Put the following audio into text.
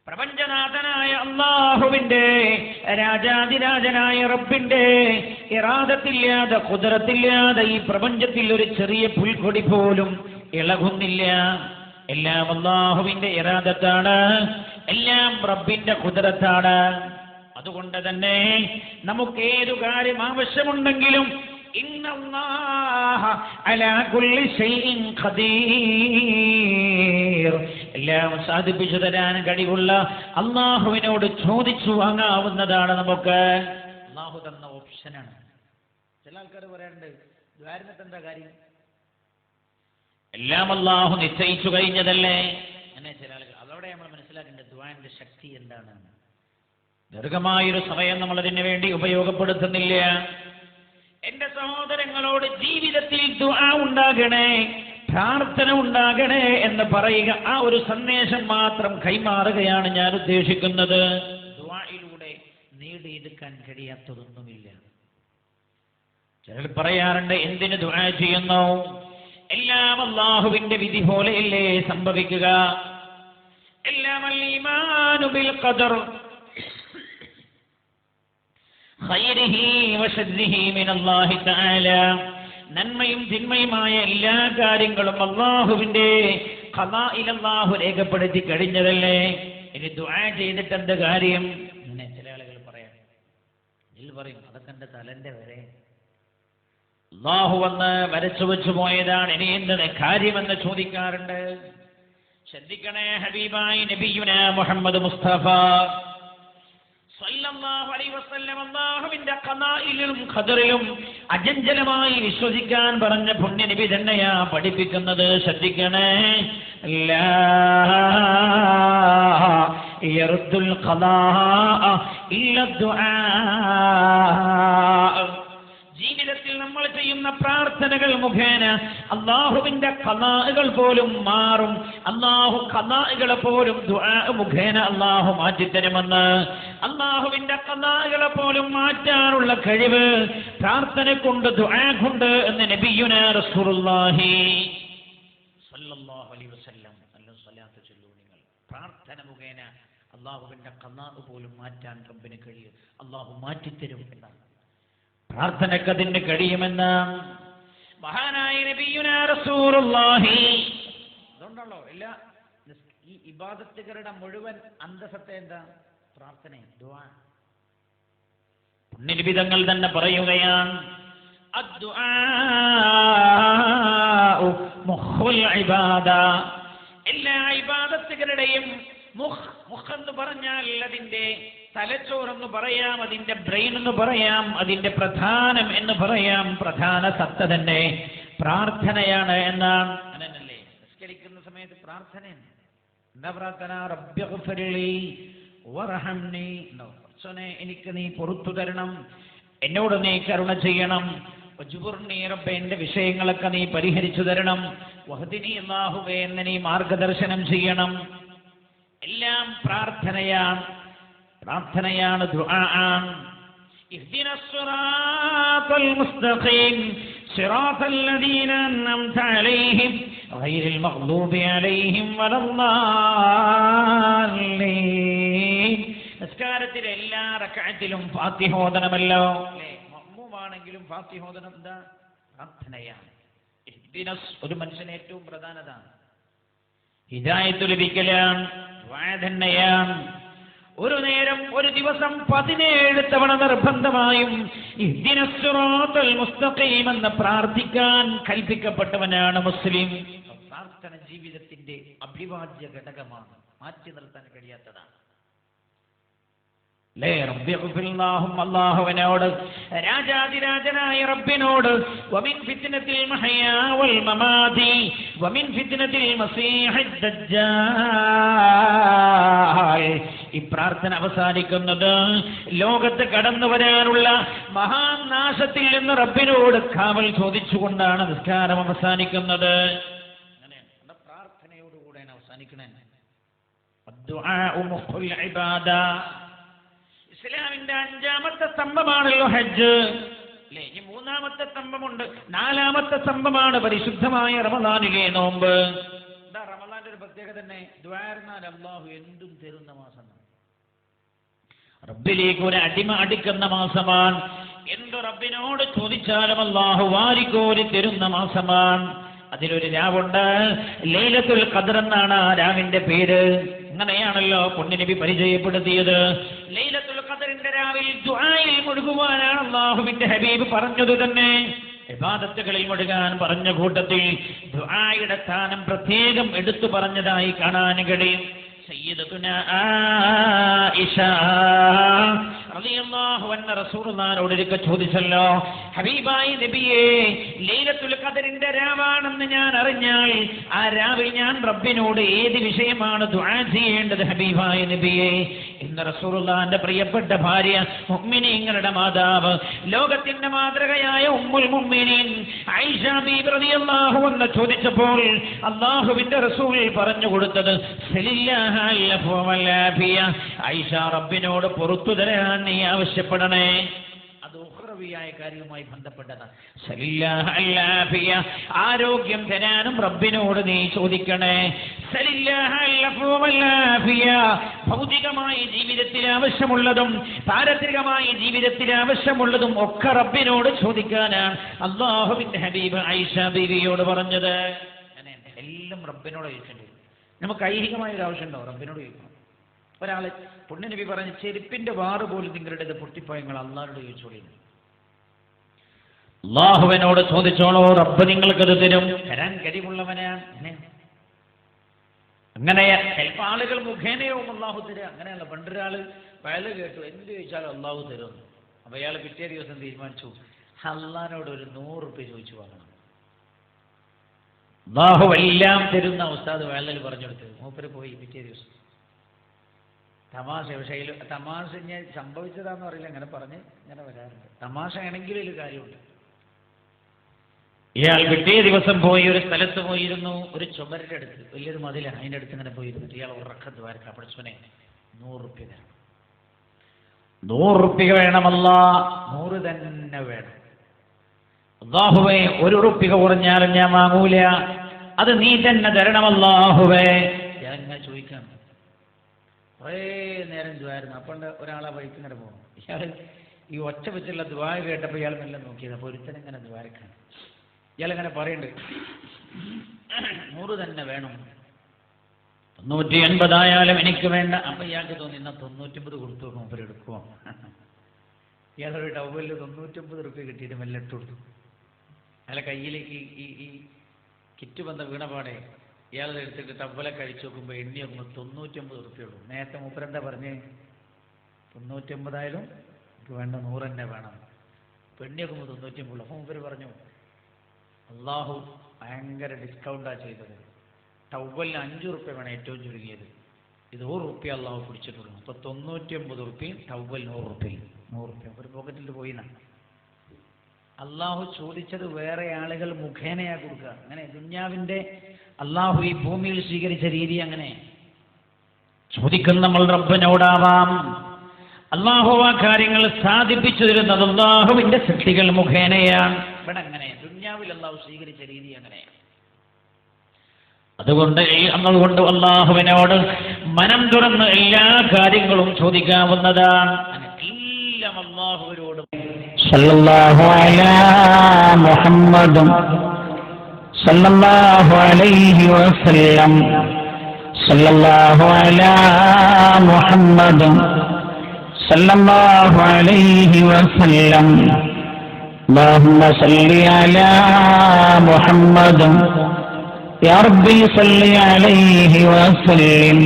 പ്രപഞ്ചനാഥനായ അല്ലാഹുവിന്റെ, രാജാതിരാജനായ റബ്ബിന്റെ ഇറാദത്തില്ലാതെ, ഖുദ്റത്തില്ലാതെ ഈ പ്രപഞ്ചത്തിൽ ഒരു ചെറിയ പുൽക്കൊടി പോലും ഇളകുന്നില്ല. എല്ലാം അല്ലാഹുവിന്റെ ഇറാദത്താണ്, എല്ലാം റബ്ബിന്റെ ഖുദ്റത്താണ്. അതുകൊണ്ട് തന്നെ നമുക്ക് ഏതു കാര്യം ആവശ്യമുണ്ടെങ്കിലും ഇന്നല്ലാഹ അലാ കുല്ലി ശൈഇൻ ഖദീർ, എല്ലാം സാധിപ്പിച്ചു തരാൻ കഴിവുള്ള അല്ലാഹുവിനോട് ചോദിച്ചു വാങ്ങാവുന്നതാണ്. നമുക്ക് അല്ലാഹു തന്ന ഓപ്ഷനാണ്. ചില ആൾക്കാർ പറയാറുണ്ട് ദ്വാരനത്ത് എന്താ കാര്യം, എല്ലാം അല്ലാഹു നിശ്ചയിച്ചു കഴിഞ്ഞതല്ലേ. അങ്ങനെ ചില ആളുകൾ, അതോടെ നമ്മൾ മനസ്സിലാക്കേണ്ടത് ദുആന്റെ ശക്തി എന്താണ്. ദീർഘമായൊരു സമയം നമ്മൾ അതിനു വേണ്ടി ഉപയോഗപ്പെടുത്തുന്നില്ല. എന്റെ സഹോദരങ്ങളോട് ജീവിതത്തിൽ ദുആ ഉണ്ടാകണേ, പ്രാർത്ഥന ഉണ്ടാകണേ എന്ന് പറയുക, ആ ഒരു സന്ദേശം മാത്രം കൈമാറുകയാണ് ഞാൻ ഉദ്ദേശിക്കുന്നത്. ദുആയിലൂടെ നേടിയെടുക്കാൻ കഴിയാത്തതൊന്നുമില്ല. ചിലർ പറയാറുണ്ട് എന്തിന് ദുആ ചെയ്യുന്നു, എല്ലാം അല്ലാഹുവിന്റെ വിധി പോലെയല്ലേ സംഭവിക്കുക. എല്ലാം അൽ-ഈമാനു ബിൽ ഖദർ ഖൈരിഹി വശർരിഹി മിനല്ലാഹി തആല, നന്മയും തിന്മയുമായ എല്ലാ കാര്യങ്ങളും അല്ലാഹുവിന്റെ ഖദാഇൽ അല്ലാഹു രേഖപ്പെടുത്തി കഴിഞ്ഞതല്ലേ. ഇനി ദുആ ചെയ്തിട്ട് എന്ത് കാര്യം? അങ്ങനെ ചില ആളുകൾ പറയാം, പറയും അതൊക്കെ എന്റെ തലന്റെ വരെ അല്ലാഹു വന്ന് വരച്ചു വെച്ചു പോയതാണ്, ഇനി എന്ത് കാര്യമെന്ന് ചോദിക്കാറുണ്ട്. ശ്രദ്ധിക്കണേ, ഹബീബായി നബിയുനാ മുഹമ്മദ് മുസ്തഫ സല്ലല്ലാഹു അലൈഹി വസല്ലം അല്ലാഹുവിന്റെ ഖദാഇലും ഖദറിലും അജഞ്ചലമായി വിശ്വസിക്കാൻ പറഞ്ഞ പുണ്യ നബി തന്നെയാ പഠിപ്പിക്കുന്നത്. ശ്രദ്ധിക്കണേ, ലാ യർദുൽ ഖദാ ഇല്ല ദുആ. ജീവിതത്തിൽ നമ്മൾ ചെയ്യുന്ന പ്രാർത്ഥനകൾ മുഖേന അല്ലാഹുവിന്റെ ഖദാഇകൾ പോലും മാറും. അല്ലാഹു ഖദാഇകളെ പോലും ദുആ മുഖേന അല്ലാഹു മാറ്റിത്തരുമെന്ന്, അല്ലാഹുവിന്റെ ഖദാഇകളെ പോലും മാറ്റാനുള്ള കഴിവ് പ്രാർത്ഥന കൊണ്ട്, ദുആ കൊണ്ട് എന്ന് നബിയുനാ റസൂലുള്ളാഹി സ്വല്ലല്ലാഹു അലൈഹി വസല്ലം സ്വലാത്ത് ചൊല്ലൂ. നിങ്ങൾ പ്രാർത്ഥന മുഖേന അല്ലാഹുവിന്റെ ഖദാഇ പോലും മാറ്റാൻ റബ്ബിന് കഴിയും, അല്ലാഹു മാറ്റിത്തരും എന്നാണ്. പ്രാർത്ഥനക്ക് അതിന് കഴിയുമെന്ന് മഹാനായ നബിയുനാ റസൂലുള്ളാഹി. അതുകൊണ്ടല്ലോ എല്ലാ ഈ ഇബാദത്തുകളുടെ മുഴുവൻ അന്തസത്ത എന്താ? പ്രാർത്ഥന, ദുആ. പുണ്യനിബിതങ്ങൾ തന്നെ പറയുകയാണ്, അദ്ദുആഉ മുഖുൽ ഇബാദ. എല്ലാ ഇബാദത്തുകളുടെയും മുഖ് എന്ന് പറഞ്ഞാൽ അതിന്റെ തലച്ചോറെന്ന് പറയാം, അതിന്റെ ബ്രെയിൻ എന്ന് പറയാം, അതിന്റെ പ്രധാനം എന്ന് പറയാം, പ്രധാന സത്ത തന്നെ പ്രാർത്ഥനയാണ് എന്നാണ്. അങ്ങനല്ലേ നിസ്കരിക്കുന്ന സമയത്ത് പ്രാർത്ഥനയാണ്. എന്താ പ്രാർത്ഥന? റബ്ബിഗ്ഫിർലി വർഹംനി, പടച്ചോനെ എനിക്ക് നീ പുറത്തു തരണം, എന്നോട് നീ കരുണ ചെയ്യണം, വജ്ബുർനി റബ്ബേ എന്റെ വിഷയങ്ങളൊക്കെ നീ പരിഹരിച്ചു തരണം, വഹ്ദിനി അല്ലാഹുവേ എന്നെ നീ മാർഗദർശനം ചെയ്യണം. എല്ലാം പ്രാർത്ഥനയാണ്, പ്രാർത്ഥനയാണ്, ദുആആൻ. ഇഹ്ദിനസ് സിറാത്തൽ മുസ്തഖീം സിറാത്തൽ ലദീന അൻഅംത അലൈഹിം ഗൈറിൽ മഗ്ദൂബി അലൈഹിം വലദ്ദാലിൻ. നിസ്കാരത്തിലെ എല്ലാ റക്അത്തിലും ഫാത്തിഹ ഓതണമല്ലോ, അല്ലേ? മഅ്മൂമാണെങ്കിലും ഫാത്തിഹ ഓതണം. എന്താ? പ്രാർത്ഥനയാണ്. ഇഹ്ദിനസ് ഒരു മനുഷ്യന് ഏറ്റവും പ്രധാനത ഹിദായത്ത് ലഭിക്കലാണ്, ദുആ തന്നെയാണ്. ഒരു നേരം ഒരു ദിവസം 17 തവണ നിർബന്ധമായും ഇഹ്ദിനസ് സിറാത്തൽ മുസ്തഖീം എന്ന് പ്രാർത്ഥിക്കാൻ കൽപ്പിക്കപ്പെട്ടവനാണ് മുസ്ലിം. പ്രാർത്ഥന ജീവിതത്തിന്റെ അഭിവാജ്യ ഘടകമാണ്, മാറ്റി നിർത്താൻ കഴിയാത്തതാണ്. അല്ലാഹുവിനോട്, രാജാതിരാജനായ റബ്ബിനോട്, വമിൻ ഫിത്നത്തിൽ മഹയാ വൽ മമാതി വമിൻ ഫിത്നത്തിൽ മസീഹിദ് ദജ്ജാൽ. ഈ പ്രാർത്ഥന അവസാനിക്കുന്നത് ലോകത്ത് കടന്നു വരാനുള്ള മഹാനാശത്തിൽ നിന്ന് റബ്ബിനോട് കാവൽ ചോദിച്ചുകൊണ്ടാണ് നിസ്കാരം അവസാനിക്കുന്നത്. അങ്ങനെയാണ് പ്രാർത്ഥനയോടുകൂടെയാണ് അവസാനിക്കണേ. അദ്ദുആഉ മുഖുൽ ഇബാദ. ഇസ്ലാമിന്റെ 5ാമത്തെ സ്തംഭമാണല്ലോ ഹജ്ജ്, അല്ലേ? ഇനി 3ാമത്തെ സ്തംഭമുണ്ട്. 4ാമത്തെ സ്തംഭമാണ് പരിശുദ്ധമായ റമദാനിലെ നോമ്പ്. എന്താ റമദാന്റെ ഒരു പ്രത്യേകത തന്നെ ദ്വാരന്നാൽ അള്ളാഹു എന്തും തരുന്ന മാസമാണ്. റബ്ബിലേക്ക് ഒരു അടിമ അടിക്കുന്ന മാസമാണ്. എന്ത് റബ്ബിനോട് ചോദിച്ചാലും അള്ളാഹു വാരിക്കോരി തരുന്ന മാസമാണ്. അതിലൊരു രാവുണ്ട്, ലൈലത്തുൽ ഖദ്ർ എന്നാണ് ആ രാവിന്റെ പേര്. അങ്ങനെയാണല്ലോ പുണ്യനബി പരിചയപ്പെടുത്തിയത്. ലൈലത്തുൽ ഖദ്റിന്റെ രാവിൽ ദുആയിൽ മുഴുകുവാനാണ് അല്ലാഹുവിന്റെ ഹബീബ് പറഞ്ഞത് തന്നെ. ഇബാദത്തുകളിൽ മുഴുകാൻ പറഞ്ഞ കൂട്ടത്തിൽ ദുആയുടെ സ്ഥാനം പ്രത്യേകം എടുത്തു പറഞ്ഞതായി കാണാൻ കഴിയും. സയ്യിദത്തുനാ ആയിഷ റളിയല്ലാഹു അൻഹ റസൂലുള്ളാഹിനോട് ഒരിക്കൽ ചോദിച്ചല്ലോ, ഹബീബായ നബിയേ, ലൈലത്തുൽ ഖദ്റിന്റെ രാവാണെന്ന് ഞാൻ അറിഞ്ഞാൽ ആ രാവിൽ ഞാൻ റബ്ബിനോട് ഏത് വിഷയമാണ് ദുആ ചെയ്യേണ്ടത് ഹബീബായ നബിയേ? ഇന്ന് റസൂലുള്ളാഹിന്റെ പ്രിയപ്പെട്ട ഭാര്യ, മുഅ്മിനീങ്ങളുടെ മാതാവ്, ലോകത്തിന്റെ മാതൃകയായ ഉമ്മുൽ മുഅ്മിനീൻ ആയിഷ ബീബി റളിയല്ലാഹു അൻഹ ചോദിച്ചപ്പോൾ അല്ലാഹുവിന്റെ റസൂൽ പറഞ്ഞു കൊടുത്തത് ആയിഷ, റബ്ബിനോട് പുറത്തു തരാൻ നീ ആവശ്യപ്പെടണേ. അത് ഉഖ്റവിയായ കാര്യവുമായി ബന്ധപ്പെട്ടതാണ്. ആരോഗ്യം തരാനും റബ്ബിനോട് നീ ചോദിക്കണേ. ഭൗതികമായ ജീവിതത്തിൽ ആവശ്യമുള്ളതും പാരത്രികമായ ജീവിതത്തിൽ ആവശ്യമുള്ളതും ഒക്കെ റബ്ബിനോട് ചോദിക്കാനാണ് അല്ലാഹുവിന്റെ ഹബീബ് ആയിഷ ബീവിയോട് പറഞ്ഞത്. എല്ലാം റബ്ബിനോട് ചോദിക്കേണ്ടി. നമുക്ക് ഐഹികമായ ഒരു ആവശ്യമുണ്ടോ? റബ്ബിനോട് ചോദിക്കണം. ഒരാള് പുണ്യനബി പറഞ്ഞ് ചെരുപ്പിന്റെ വാറ് പോലും നിങ്ങളുടേത് പൊട്ടിപ്പോയങ്ങൾ അള്ളാഹുനോട് ചോദിച്ചോളൂ. അള്ളാഹുവിനോട് ചോദിച്ചോളൂ, റബ്ബ് നിങ്ങൾക്കത് തരും. തരാൻ കഴിവുള്ളവനാണ്. അങ്ങനെ ചിലപ്പോൾ ആളുകൾ മുഖേനയാവും അള്ളാഹു തരിക. അങ്ങനെയല്ല. പണ്ടൊരാള് വയല് കേട്ടു, എന്ത് ചോദിച്ചാലും അള്ളാഹു തരുമെന്ന്. അപ്പൊ അയാൾ പിറ്റേ ദിവസം തീരുമാനിച്ചു, അള്ളാഹിനോട് ഒരു 100 റുപ്യ ചോദിച്ചു വാങ്ങണം. അല്ലാഹു എല്ലാം തരുന്ന ഉസ്താദ് വയലിൽ പറഞ്ഞെടുത്ത് മൂപ്പര് പോയി. പിറ്റേ ദിവസം തമാശ, പക്ഷേ തമാശ ഞാൻ സംഭവിച്ചതാന്ന് അറിയില്ല, അങ്ങനെ പറഞ്ഞ് ഇങ്ങനെ വരാറുണ്ട്. തമാശ ആണെങ്കിലും ഇതിൽ കാര്യമുണ്ട്. ഇയാൾ പിറ്റേ ദിവസം പോയി ഒരു സ്ഥലത്ത് പോയിരുന്നു. ഒരു ചുമരിന്റെ അടുത്ത്, വലിയൊരു മതിലാണ്, അതിൻ്റെ അടുത്ത് ഇങ്ങനെ പോയിരുന്നിട്ട് ഇയാൾ ഉറക്കത്ത് വാരക്ക, പഠിച്ചവനെ 100 റുപ്യ തരണം, 100 റുപ്യ വേണമല്ല, 100 തന്നെ വേണം. അല്ലാഹുവേ, 1 റുപ്യ കുറഞ്ഞാലും ഞാൻ വാങ്ങൂല, അത് നീ തന്നെ തരണമല്ലാഹുവേ. ഞാൻ ഇങ്ങനെ ചോദിക്കാം. കുറേ നേരം ദ്വാരുന്നു. അപ്പോൾ ഒരാളെ വഴിക്ക് ഇങ്ങനെ പോകും. ഇയാൾ ഈ ഒച്ച വെച്ചുള്ള ദ്വാ കേട്ടപ്പോൾ ഇയാൾ മെല്ലെ നോക്കിയത്. അപ്പോൾ ഒരുത്തനിങ്ങനെ ദ്വാരക്കാണ്. ഇയാളിങ്ങനെ പറയുന്നുണ്ട്, 100 തന്നെ വേണം, 980 ആയാലും എനിക്ക് വേണ്ട. അപ്പം ഇയാൾക്ക് തോന്നി, എന്നാൽ 99 കൊടുത്തു നോക്കും, അവർ എടുക്കുമോ? ഇയാളൊരു ടവലിൽ 99 റുപ്യ കിട്ടിയിട്ട് മെല്ലെ ഇട്ട് കൊടുത്തു. അയാളെ കയ്യിലേക്ക് ഈ കിറ്റ് വന്ന വീണപാടെ ഇയാളെ എടുത്തിട്ട് ടവലെ കഴിച്ചു നോക്കുമ്പോൾ എണ്ണി നോക്കുമ്പോൾ 99 റുപ്യ ഉള്ളൂ. നേരത്തെ മൂപ്പരെന്താ പറഞ്ഞേ? 99 ആയാലും എനിക്ക് വേണ്ട, 100 തന്നെ വേണം. പെണ്ണി നോക്കുമ്പോൾ 99 ഉള്ളൂ. അപ്പോൾ മൂപ്പര് പറഞ്ഞു, അള്ളാഹു ഭയങ്കര ഡിസ്കൗണ്ടാണ് ചെയ്തത്. ടവലിന് 5 റുപ്യ വേണം ഏറ്റവും ചുരുങ്ങിയത്. ഇത് 100 റുപ്യ അള്ളാഹു പിടിച്ചിട്ടുള്ളൂ. അപ്പോൾ 99 റുപ്യയും ടവൽ 100 റുപ്യയും. 100 റുപ്യ ഒരു പോക്കറ്റിൽ പോയിന്നാണ്. അള്ളാഹു ചോദിച്ചത് വേറെ ആളുകൾ മുഖേനയാ കൊടുക്കുക. അങ്ങനെ ദുന്യാവിന്റെ അള്ളാഹു ഈ ഭൂമിയിൽ സ്വീകരിച്ച രീതി അങ്ങനെ. ചോദിക്കുന്ന നമ്മൾ റബ്ബിനോടാവാം. അള്ളാഹു ആ കാര്യങ്ങൾ സാധിപ്പിച്ചു തരുന്നത് അള്ളാഹുവിന്റെ സൃഷ്ടികൾ മുഖേനയാണ്. ഇവിടെ അങ്ങനെ ദുന്യാവിൽ അള്ളാഹു സ്വീകരിച്ച രീതി അങ്ങനെ. അതുകൊണ്ട് അള്ളാഹുവിനോട് മനം തുറന്ന് എല്ലാ കാര്യങ്ങളും ചോദിക്കാവുന്നതാണ്. എല്ലാം അള്ളാഹുവിനോട്. സല്ലല്ലാഹു അലാ മുഹമ്മദ് സല്ലല്ലാഹു അലൈഹി വസല്ലം. സല്ലല്ലാഹു അലാ മുഹമ്മദ് സല്ലല്ലാഹു അലൈഹി വസല്ലം. اللهم صل على محمد يا ربي صل عليه وسلم.